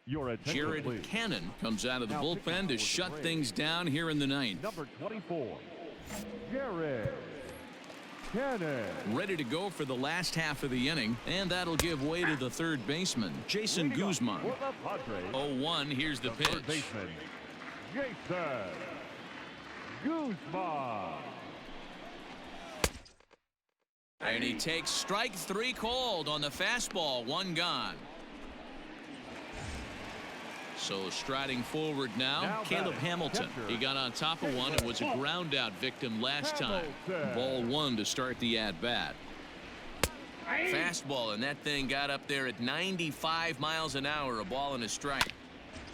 Your attention, Jared please. Cannon comes out of the Now bullpen picking to for the shut Braves. things down here in the ninth. Number 24, Jared Cannon. Ready to go for the last half of the inning, and that'll give way to the third baseman, Jason Leading off Guzman. for the Padres, 0-1, here's the pitch. third baseman, Jason Guzman. And he takes strike three called on the fastball, one gone. So striding forward now Caleb batting, Hamilton. catcher, He got on top of one and was a ground out victim last time. Ball one to start the at bat. Fastball, and that thing got up there at 95 miles an hour, a ball and a strike.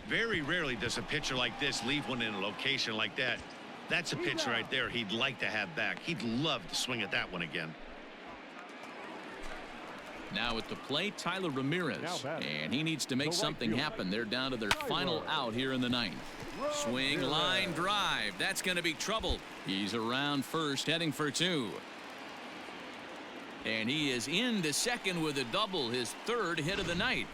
Very rarely does a pitcher like this leave one in a location like that. That's a pitch right there he'd like to have back. He'd love to swing at that one again. Now at the plate, Tyler Ramirez, and he needs to make something happen. They're down to their final out here in the ninth. Swing, line, drive. That's going to be trouble. He's around first, heading for two. And he is into second with a double, his third hit of the night.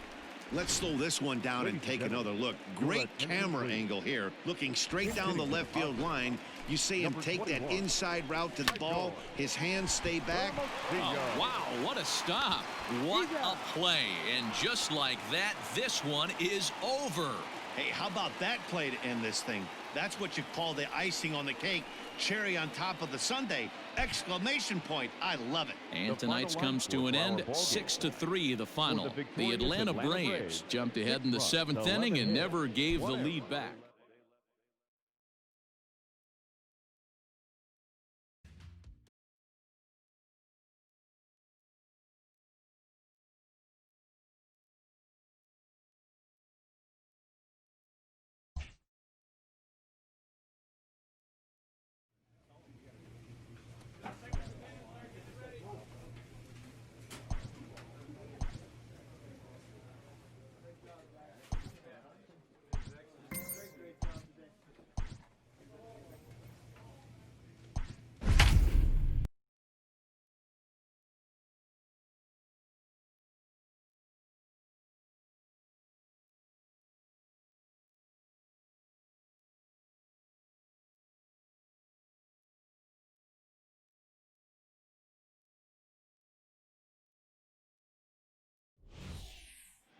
Let's slow this one down and take another look. Great camera angle here, looking straight down the left field line. You see him take that inside route to the ball. His hands stay back. Oh, wow, what a stop. What a play. And just like that, this one is over. Hey, how about that play to end this thing? That's what you call the icing on the cake. Cherry on top of the sundae. Exclamation point. I love it. And tonight's comes to an end, 6-3 the final. The Atlanta Braves jumped ahead in the seventh inning and never gave the lead back.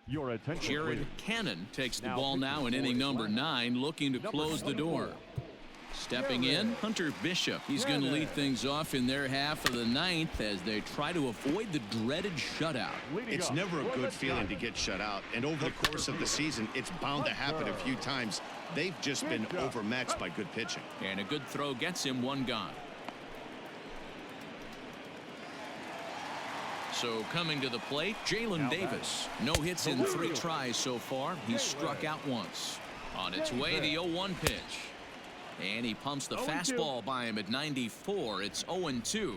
Your attention, Jared please. Cannon takes the ball now in inning number 9, looking to close the door. Stepping in, Hunter Bishop. He's going to lead things off in their half of the ninth as they try to avoid the dreaded shutout. It's never a good feeling to get shut out, and over the course of the season, it's bound to happen a few times. They've just been overmatched by good pitching. And a good throw gets him one gone. So coming to the plate, Jalen Davis. No hits in 3 tries so far. He's struck out once. On its way, the 0-1 pitch. And he pumps the fastball by him at 94. It's 0-2.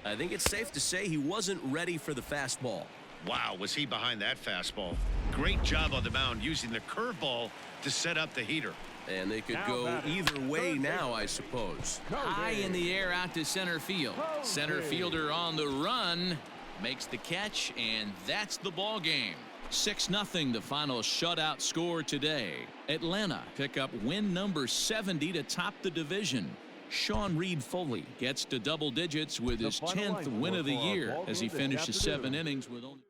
I think it's safe to say he wasn't ready for the fastball. Wow, was he behind that fastball. Great job on the mound using the curveball to set up the heater. And they could go either way now, I suppose. High in the air out to center field. Center fielder on the run. Makes the catch, and that's the ball game. 6-0 the final shutout score today. Atlanta pick up win number 70 to top the division. Sean Reed Foley gets to double digits with his 10th win of the year as he finishes 7 innings with only.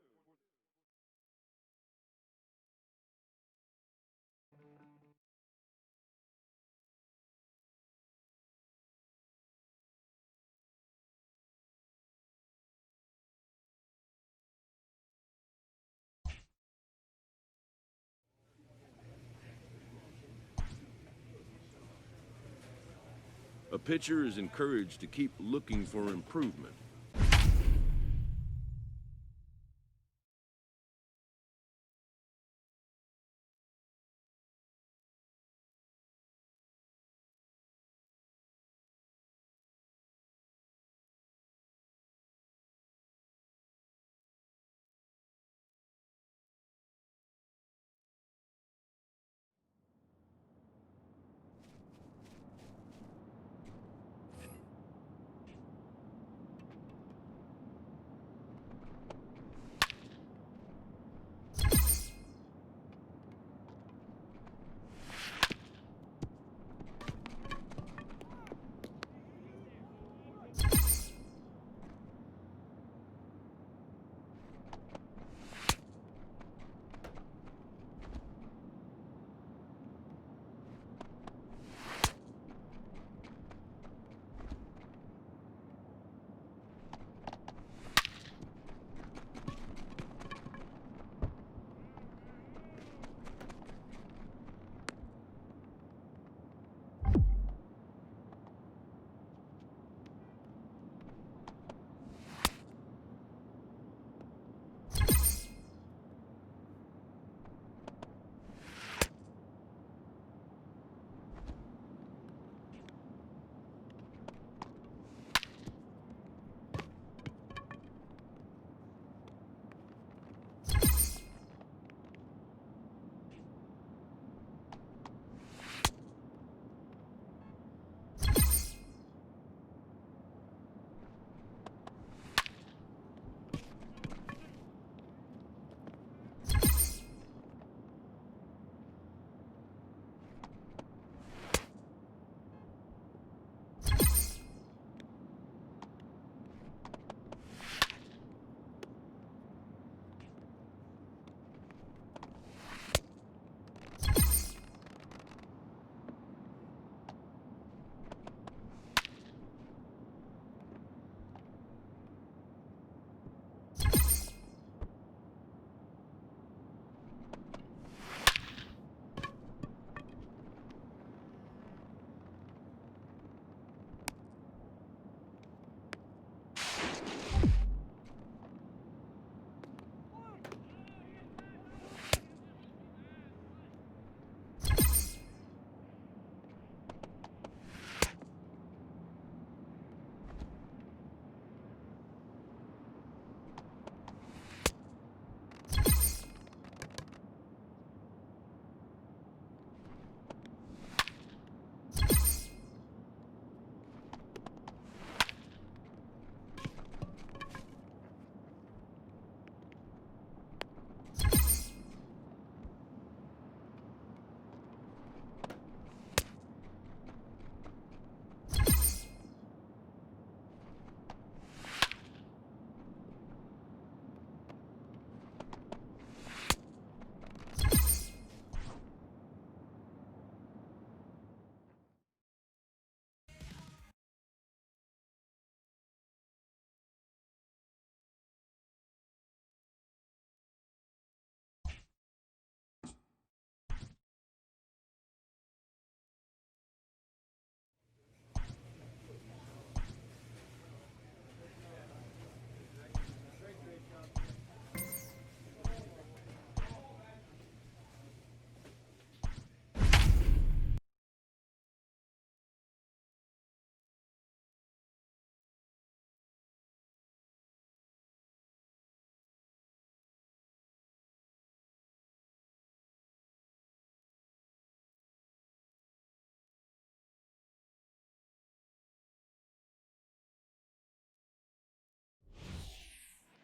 A pitcher is encouraged to keep looking for improvement.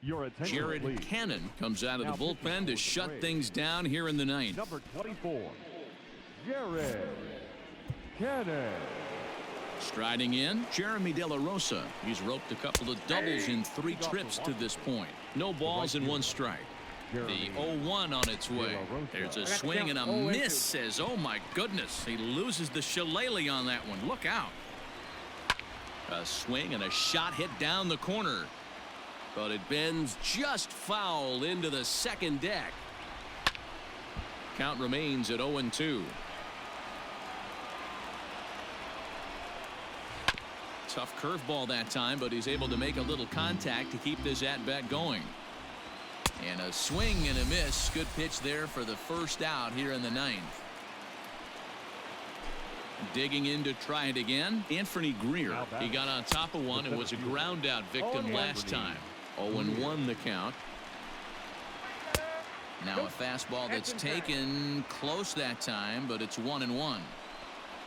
Your attention, Jared please. Cannon comes out of Now the pitching bullpen for to the shut Braves. things down here in the ninth. Number 24, Jared Cannon. Striding in, Jeremy De La Rosa. He's roped a couple of doubles in 3 trips to this point. No balls and 1 strike. The 0-1 on its way. There's a swing and a miss. Says, oh my goodness, he loses the shillelagh on that one. Look out. A swing and a shot hit down the corner. But it bends just foul into the second deck. Count remains at 0-2. Tough curveball that time, but he's able to make a little contact to keep this at-bat going. And a swing and a miss. Good pitch there for the first out here in the ninth. Digging in to try it again, Anthony Greer. He got on top of one and was a ground out victim last time. 0-1 the count. Now a fastball that's taken close that time, but it's 1-1.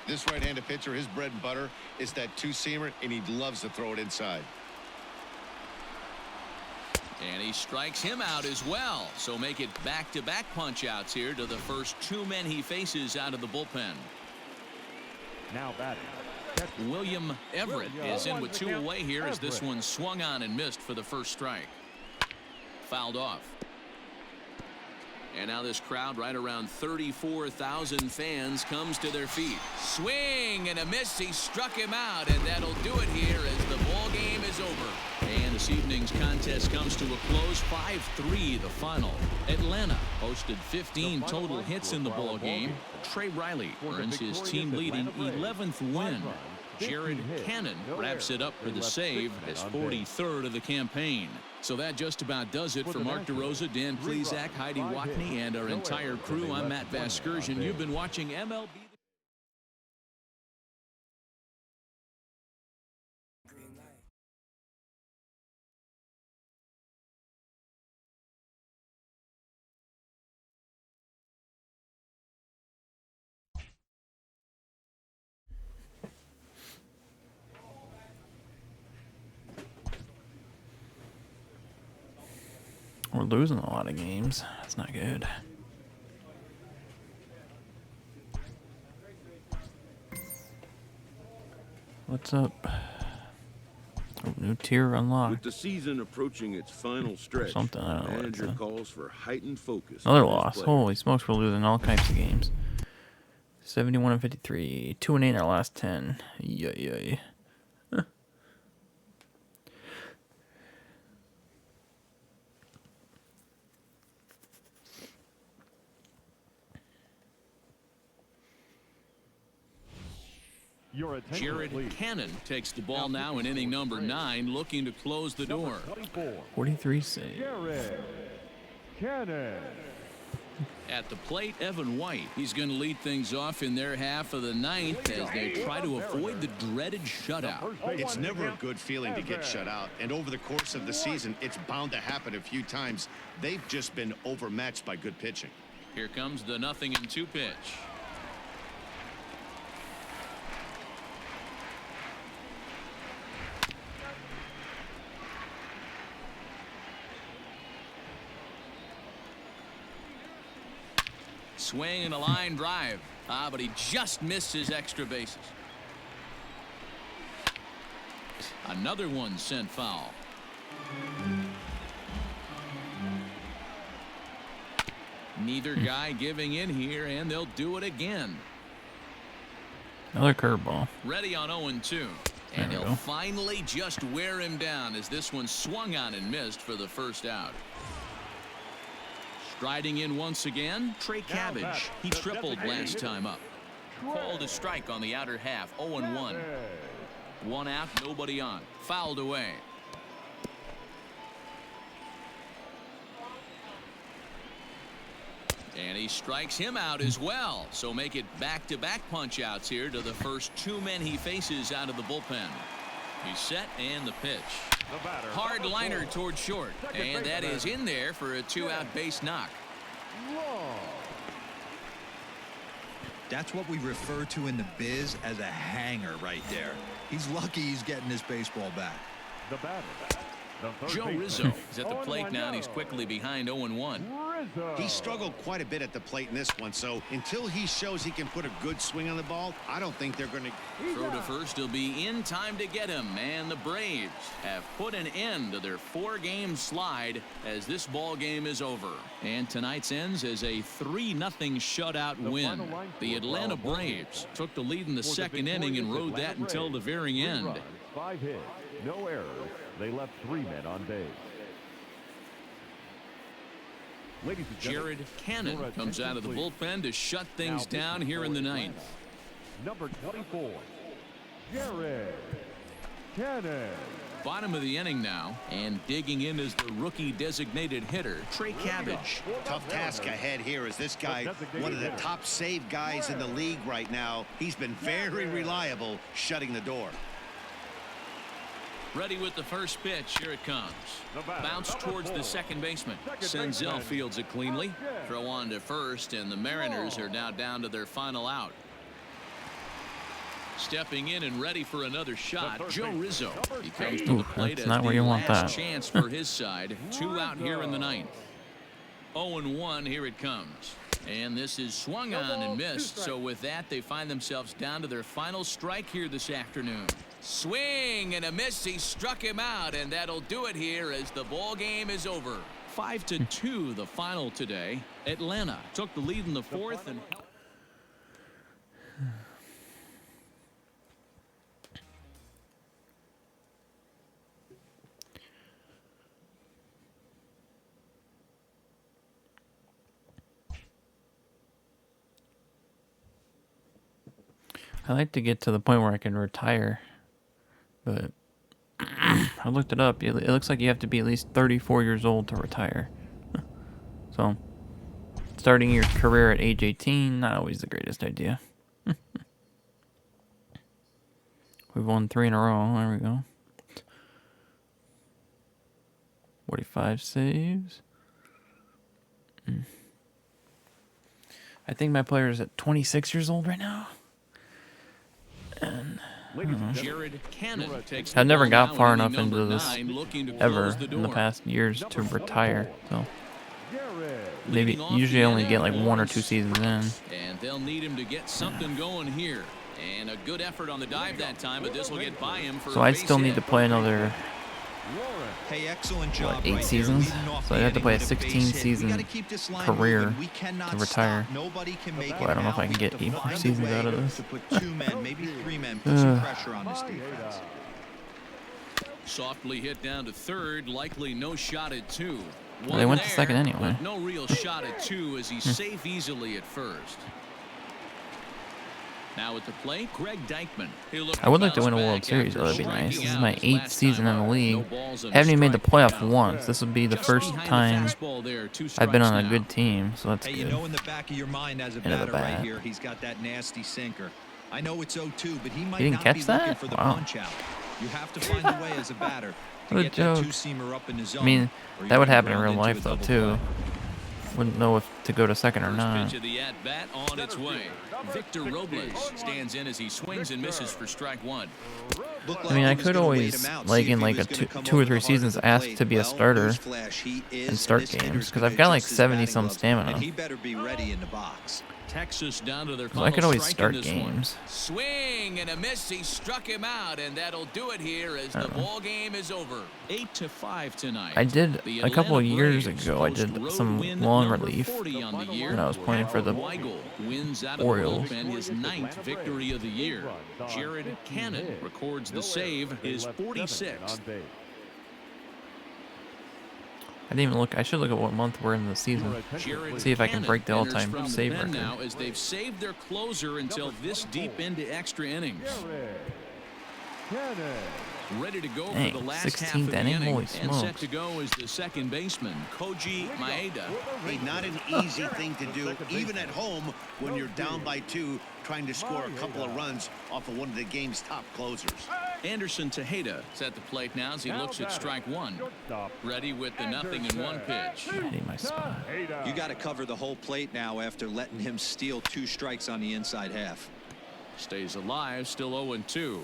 This right-handed pitcher, his bread and butter is that two-seamer, and he loves to throw it inside. And he strikes him out as well. So make it back-to-back punch-outs here to the first 2 men he faces out of the bullpen. Now batting. William Everett is in with 2 away here as this one swung on and missed for the first strike. Fouled off. And now this crowd, right around 34,000 fans, comes to their feet. Swing and a miss. He struck him out, and that'll do it here as the ball game is over. And this evening's contest comes to a close. 5-3 the final. Atlanta posted 15 total hits in the ball game. Trey Riley earns his team-leading 11th win. Jared Cannon wraps it up for the save, his 43rd of the campaign. So that just about does it for Mark DeRosa, Dan Plesac, Heidi Watney, and our entire crew. I'm Matt Vasgersian. You've been watching MLB. We're losing a lot of games. That's not good. What's up? Oh, new tier With unlocked. the season approaching its final stretch, Something, I don't know what manager it's, calls for heightened focus. Another on his loss. players. Holy smokes, we're losing all kinds of games. 71-53. 2-8 in our last 10. Yay. Your attention, Jared please. Cannon takes the ball now in inning number 9, looking to close the door. 24, 43 save. Jared Cannon. At the plate, Evan White. He's going to lead things off in their half of the ninth as they try to avoid the dreaded shutout. It's never a good feeling to get shut out, and over the course of the season, it's bound to happen a few times. They've just been overmatched by good pitching. Here comes the 0-2 pitch. Swing and a line drive. But he just missed his extra bases. Another one sent foul. Neither guy giving in here, and they'll do it again. Another curveball. Ready on 0-2. And he'll finally just wear him down as this one swung on and missed for the first out. Striding in once again, Trey Cabbage. He tripled last time up. Called a strike on the outer half. 0-1. 1 out, nobody on. Fouled away. And he strikes him out as well. So make it back-to-back punch-outs here to the first 2 men he faces out of the bullpen. He's set and the pitch. Hard liner toward short. And that is in there for a 2-out base knock. That's what we refer to in the biz as a hanger right there. He's lucky he's getting his baseball back. The batter, Joe Rizzo is at the plate now, and he's quickly behind 0-1. He struggled quite a bit at the plate in this one, so until he shows he can put a good swing on the ball, I don't think they're going to. Throw to first, he'll be in time to get him, and the Braves have put an end to their 4-game slide as this ball game is over. And tonight's ends as a 3-0 shutout win. The Atlanta Braves took the lead in the second inning and rode that until the very end. 5 hits, no errors. They left 3 men on base. Ladies and Jared Cannon comes out of the bullpen to shut things down here in the ninth. Number 24, Jared Cannon. Bottom of the inning now, and digging in is the rookie designated hitter, Trey Cabbage. Tough task ahead here as this guy, one of the top save guys in the league right now. He's been very reliable shutting the door. Ready with the first pitch. Here it comes. Bounce towards the second baseman. Senzel fields it cleanly. Throw on to first, and the Mariners are now down to their final out. Stepping in and ready for another shot, Joe Rizzo. He comes to the plate as not where the you want last that. chance for his side. 2 out here in the ninth. 0-1. Here it comes. And this is swung on and missed. So with that, they find themselves down to their final strike here this afternoon. Swing and a miss. He struck him out, and that'll do it here as the ball game is over. 5-2 the final today. Atlanta took the lead in the 4th and I like to get to the point where I can retire, but I looked it up. It looks like you have to be at least 34 years old to retire. So, starting your career at age 18, not always the greatest idea. We've won 3 in a row. There we go. 45 saves. I think my player is at 26 years old right now. And Jared Cannon takes I've never got far now, enough into this 9, looking to ever close the in the door. past years to retire. So maybe Leading off usually the only inning, get like 1 or 2 Lawrence. seasons in. And they'll need him to get something going here. And a good effort on the dive that time, but this will get by him for So a I'd base still need hit. to play another Hey, excellent job. what, 8 right seasons? there, leading off So the I'd have to inning play a with 16 base hit. We season gotta keep this line career moving. We cannot to retire. stop. Nobody can make Boy, I don't know if I can it get out. We 8 have to more find a seasons way out of this. to put 2 men, maybe 3 men, put some pressure on this defense. Softly hit down to third, likely no shot at 2. Well, they went to there, second anyway. but no real shot at 2 as he's safe easily at first. Now at the plate, Greg Deichmann. I would like to win a World Series, though. That'd be nice. This is my 8th season in the league. Haven't even made the playoff once. This would be the first time I've been on a good team, so that's Hey, you good. know in the back of your mind as a Into the batter right bat. here, he's got that nasty sinker. I know it's 0-2, but he might didn't not catch be that? looking for the Wow. punch out. You have to find a way as a batter to What a get that joke. 2-seamer up in the zone. I mean, or you're that would gonna happen in ground real into life, a though, double too. play. Wouldn't know if to go to second or First not. pitch of the at-bat on its way. Victor Robles stands in as he swings and misses for strike 1. Looked I mean, like I he was could gonna wait always, him out, like see if in he like a was gonna come 2 or over 3 hard seasons, the ask plate. to be a Well, starter newsflash, he is, and start this games, hitter's because gonna I've got like adjust his 70 batting some gloves, stamina. and he better be ready in the box. Texas down to their So final I could always strike in start this one. games. Swing and a miss. He struck him out, and that'll do it here as the ball game is over. 8-5 tonight. I did The a couple of Atlanta years Braves ago. I post did road some win long number relief 40 on the year. when I was playing for the Weigel wins out of Orioles. the bullpen his 9th victory of the year. Jared Cannon records the save, his 46th. I didn't even look. I should look at what month we're in the season. Jared See if I can Cannon break the enters all-time from the save pen record. now as they've saved their closer until this deep into extra innings. Ready to go Dang, for the last 16th half of the inning? inning. Holy And set smokes. to go is the second baseman, Koji Maeda. Hey, not an easy thing to do, even at home when you're down by 2, trying to score a couple of runs off of one of the game's top closers. Anderson Tejeda is at the plate now as he looks at strike 1. Ready with the 0-1 pitch. I need my spot. You got to cover the whole plate now after letting him steal 2 strikes on the inside half. Stays alive, still 0-2.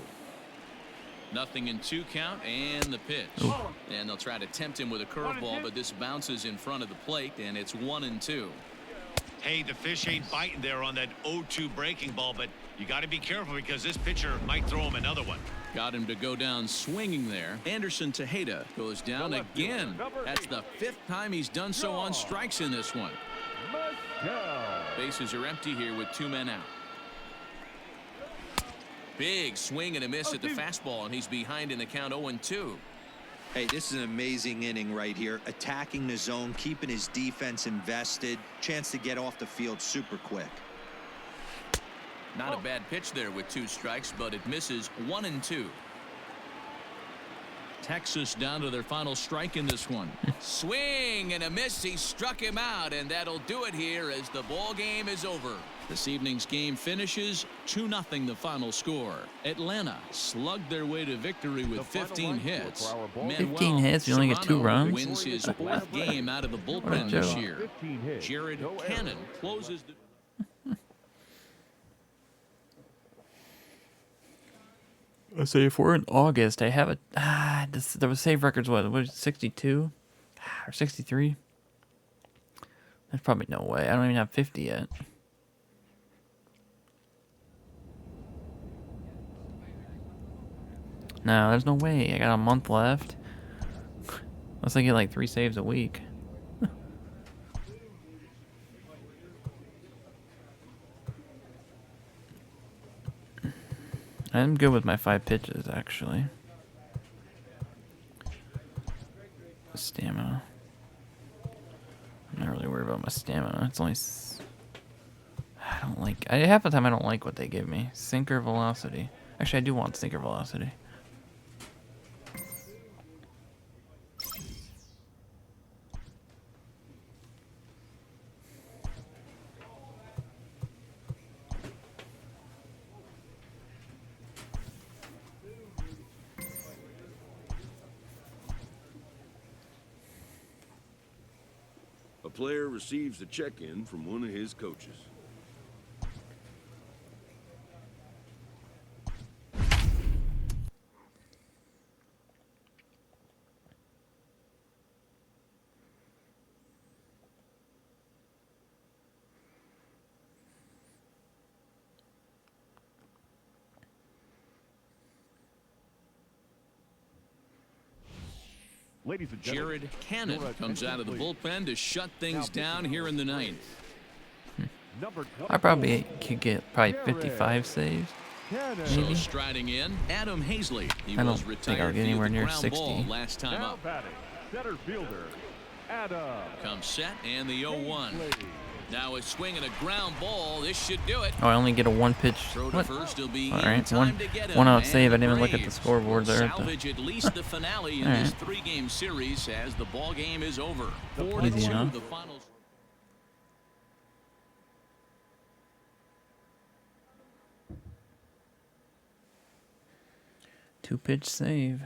0-2 count and the pitch. Ooh. And they'll try to tempt him with a curveball, but this bounces in front of the plate, and it's 1-2. Hey, the fish ain't biting there on that 0-2 breaking ball, but you got to be careful because this pitcher might throw him another one. Got him to go down swinging there. Anderson Tejeda goes down again. That's the 5th time he's done so on strikes in this one. Bases are empty here with 2 men out. Big swing and a miss at the fastball, and he's behind in the count 0-2. Hey, this is an amazing inning right here. Attacking the zone, keeping his defense invested. Chance to get off the field super quick. Not a bad pitch there with 2 strikes, but it misses. 1-2. Texas down to their final strike in this one. Swing and a miss. He struck him out, and that'll do it here as the ball game is over. This evening's game finishes 2-0 the final score. Atlanta slugged their way to victory with 15 hits. 15 hits, you only get 2 runs? Wins his 4th game out of the bullpen this year. Jared Cannon closes the... Let's say if we're in August, I have the save record's what was it, 62 or 63? There's probably no way. I don't even have 50 yet. No, there's no way. I got a month left. Unless I get like 3 saves a week. I'm good with my 5 pitches, actually. Stamina. I'm not really worried about my stamina. It's only... I don't like... half the time I don't like what they give me. Sinker velocity. Actually, I do want sinker velocity. A player receives a check-in from one of his coaches. Ladies and gentlemen, Jared Cannon comes out of the bullpen to shut things down here in the 9th. I probably could get 55 saves. So Maybe. striding in, Adam Hazley. He I don't was think I'll retired get via anywhere the near ground 60. ball last time now up. batting, center fielder, Adam. Comes set and the 0-1. Now a swing and a ground ball. This should do it. Oh, I only get a 1 pitch. Throw to What? first. He'll be All in right, time to get him. one out And save. I didn't even look at the Braves scoreboard will there. Salvage at least the finale in All this right. 3-game series as the ball game is over. Easy 4-2 enough. the finals. Two-pitch save.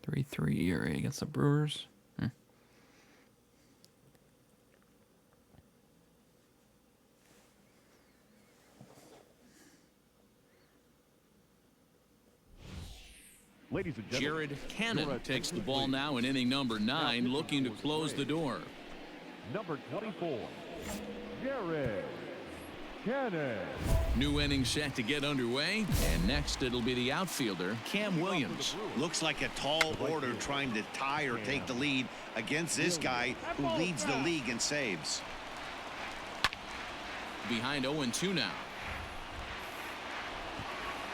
.33 ERA against the Brewers. Ladies and gentlemen, Jared Cannon takes the ball now in inning number 9, looking to close the door. number 24, Jared Cannon. New inning set to get underway, and next it'll be the outfielder, Cam Williams. Looks like a tall order trying to tie or take the lead against this guy who leads the league in saves. Behind 0-2 now.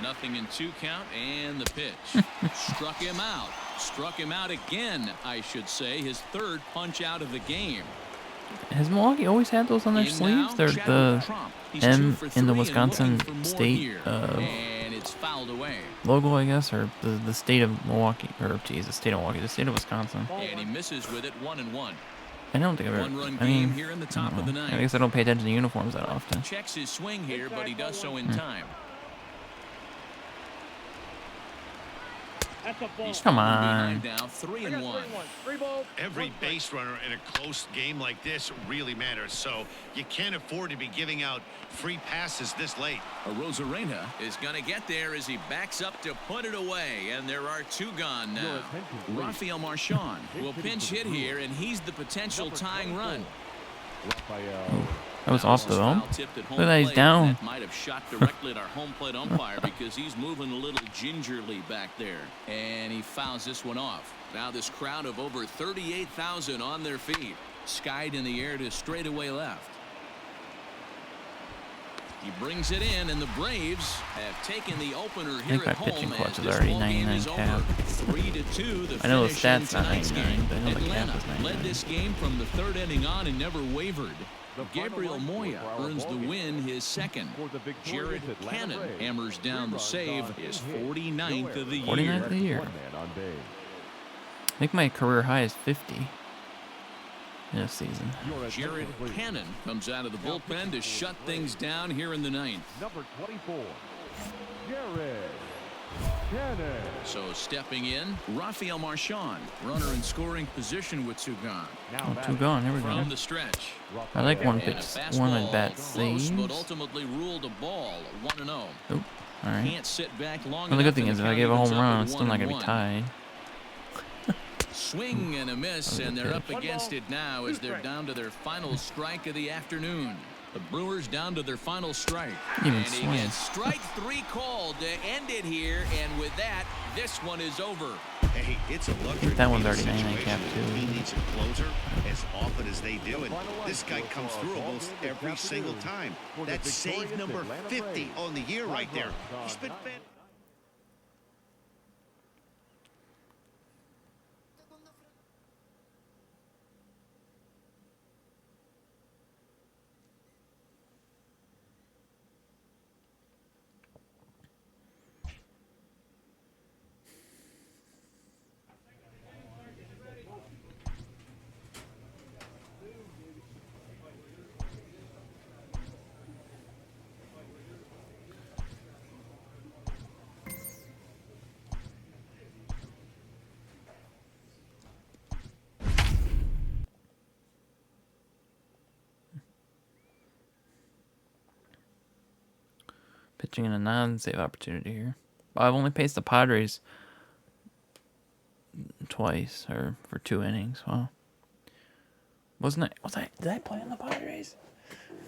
0-2 count and the pitch. Struck him out. Struck him out again, I should say. His 3rd punch out of the game. Has Milwaukee always had those on their In sleeves? now, They're Chadwick the Trump. He's M 2 for in 3 the and Wisconsin looking for more state here. And it's fouled away. logo, I guess, or the state of Milwaukee, or geez, the state of Milwaukee, the state of Wisconsin. And he misses with it. 1-1. I don't think I've ever. One-run I mean, game here in the top of the ninth. I guess I don't pay attention to uniforms that often. Checks his swing here, but he does so in time. He's Come falling on. behind now, 3-1. Every base runner in a close game like this really matters, so you can't afford to be giving out free passes this late. Arozarena is going to get there as he backs up to put it away, and there are 2 gone now. Rafael Marchand will pinch hit here, and he's the potential tying run. That was off the zone. Look at that, he's plate. down. That might have shot directly at our home plate umpire because he's moving a little gingerly back there. And he fouls this one off. Now this crowd of over 38,000 on their feet. Skied in the air to straightaway left. He brings it in, and the Braves have taken the opener here my at home. pitching clutch as is this already ballgame 99 is cap. over. 3-2. The I know the finish in stats not tonight's 99, game. but I know the cap Atlanta is 99. led this game from the 3rd inning on and never wavered. Gabriel Moya earns the win, his 2nd. Jared Cannon hammers down the save, his 49th of the year. 49th of the year. I think my career high is 50 in a season. Jared Cannon comes out of the bullpen to shut things down here in the 9th. Number 24, Jared Cannon. So stepping in, Rafael Marchand, runner in scoring position with 2 gone. Oh, 2 gone. Here we From go. the stretch. I like one And a pitch, one at fastball bat close, saves. but ultimately ruled a ball, 1-0. Oh, all right. Can't sit back long Well, the good enough, thing and is the if I count give a home evens up run, at it's still not gonna be 1-1. tied. Swing and a miss, and they're up pitch. against it now as they're down to their final strike of the afternoon. The Brewers down to their final strike. Even And he swing. gets strike 3 called to end it here, and with that, this one is over. Hey, it's a luxury. That one's to be in a already 99 cap, situation where too. He needs a closer as often as they do, and this guy comes through almost every single time. That's save number 50 on the year right there. He's been fantastic. Pitching in a non-save opportunity here. I've only faced the Padres twice, or for 2 innings. Wow. Did I play on the Padres?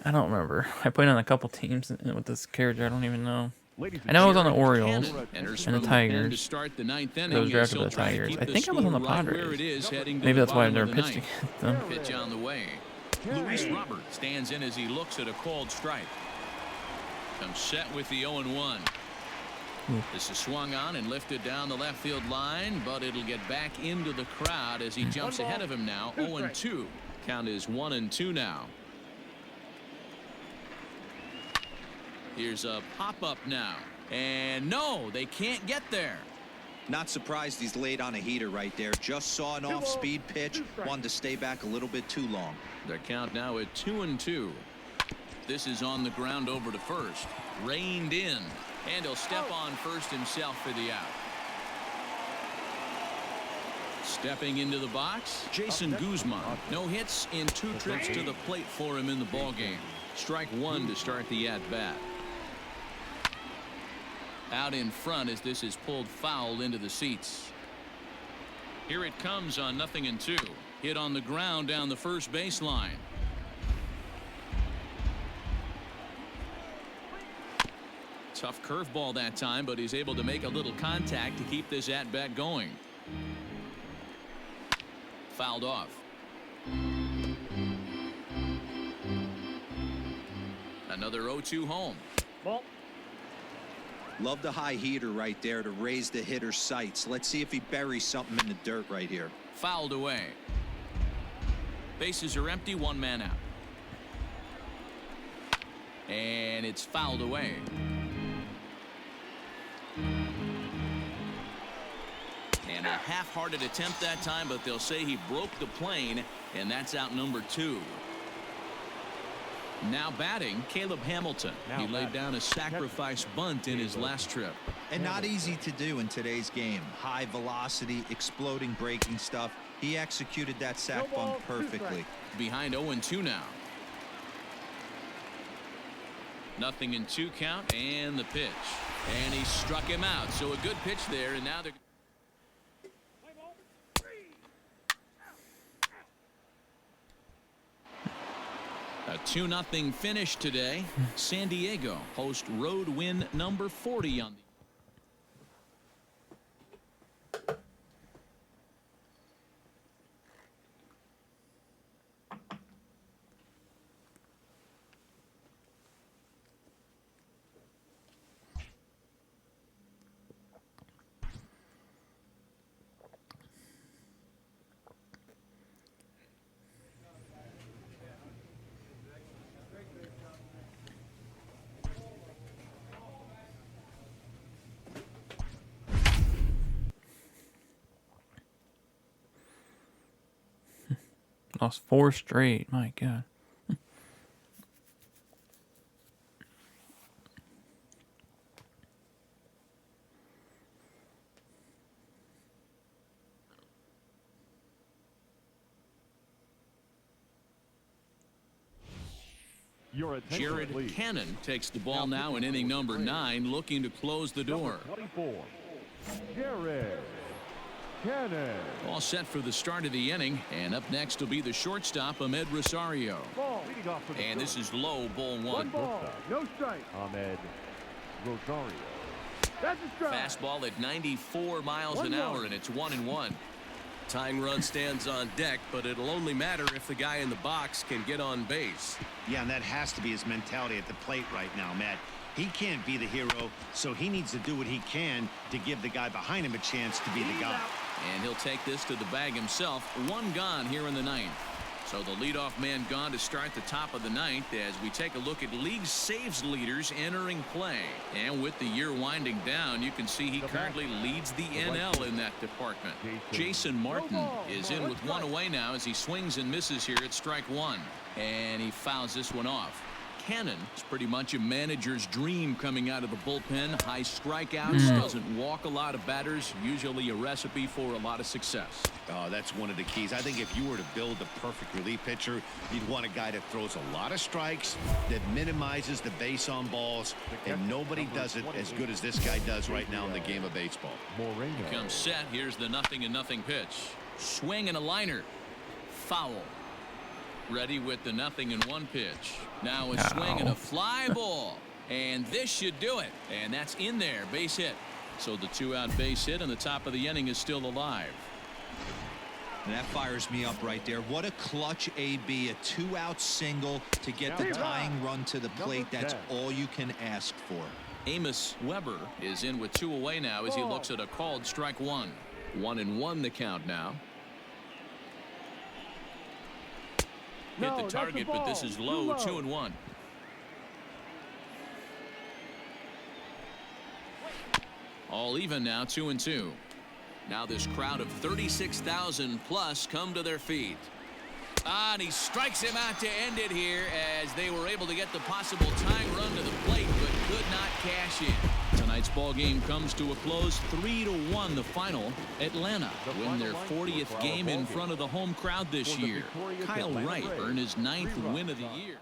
I don't remember. I played on a couple teams with this character. I don't even know. I know I was on the Orioles and the Tigers. To start the 9th I inning, was drafted he'll by the try to Tigers. keep I the think I was on the score right where Padres. it is heading to Maybe the that's why I've bottom never of the pitched ninth. against them. Pitch on the way. Luis Robert stands in as he looks at a called strike. Comes set with the 0-1. This is swung on and lifted down the left field line, but it'll get back into the crowd as he jumps ahead of him now. 0-2. Count is 1-2 now. Here's a pop-up now. And no, they can't get there. Not surprised he's laid on a heater right there. Just saw an off-speed pitch. Wanted to stay back a little bit too long. Their count now at 2-2. This is on the ground over to first. Reined in. And he'll step on first himself for the out. Stepping into the box, Jason Guzman. No hits in 2 trips to the plate for him in the ballgame. Strike 1 to start the at-bat. Out in front as this is pulled foul into the seats. Here it comes on 0-2. Hit on the ground down the first baseline. Tough curveball that time, but he's able to make a little contact to keep this at-bat going. Fouled off. Another 0-2 home. Love the high heater right there to raise the hitter's sights. Let's see if he buries something in the dirt right here. Fouled away. Bases are empty, 1 man out. And it's fouled away. And a half-hearted attempt that time, but they'll say he broke the plane, and that's out number 2. Now batting, Caleb Hamilton. He laid down a sacrifice bunt in his last trip. And not easy to do in today's game. High velocity, exploding breaking stuff. He executed that sac bunt perfectly. Behind 0-2 now. 0-2 count, and the pitch. And he struck him out. So a good pitch there, and now they're... A 2-0 finish today. San Diego host road win number 40 on the... Lost 4 straight. My God. Jared Cannon takes the ball now in inning number 9, looking to close the door. 24. Jared Cannon. All set for the start of the inning, and up next will be the shortstop, Ahmed Rosario. And this is low, ball 1. No strike. Ahmed Rosario. That's a strike. Fastball at 94 miles an hour, and it's 1-1. Tying run stands on deck, but it'll only matter if the guy in the box can get on base. Yeah, and that has to be his mentality at the plate right now, Matt. He can't be the hero, so he needs to do what he can to give the guy behind him a chance to be the guy. And he'll take this to the bag himself. 1 gone here in the 9th. So the leadoff man gone to start the top of the 9th as we take a look at league saves leaders entering play. And with the year winding down, you can see he currently leads the NL in that department. Jason Martin is in with 1 away now as he swings and misses here at strike 1. And he fouls this one off. Cannon is pretty much a manager's dream coming out of the bullpen. High strikeouts, doesn't walk a lot of batters, usually a recipe for a lot of success. Oh, that's one of the keys. I think if you were to build the perfect relief pitcher, you'd want a guy that throws a lot of strikes, that minimizes the base on balls, and nobody does it as good as this guy does right now in the game of baseball. He comes set. Here's the 0-0 pitch. Swing and a liner. Foul. Ready with the 0-1 pitch. Now a swing and a fly ball. And this should do it. And that's in there. Base hit. So the 2-out base hit and the top of the inning is still alive. And that fires me up right there. What a clutch AB. A 2-out single to get the tying run to the plate. That's all you can ask for. Amos Weber is in with 2 away now as he looks at a called strike 1. 1-1 the count now. Hit the target, but this is low. 2-1. All even now. 2-2. Now this crowd of 36,000 plus come to their feet. And he strikes him out to end it here as they were able to get the possible tying run to the plate but could not cash in. Tonight's ball game comes to a close. 3-1 the final. Atlanta win their 40th game in front of the home crowd this year. Kyle Wright earned his 9th win of the year.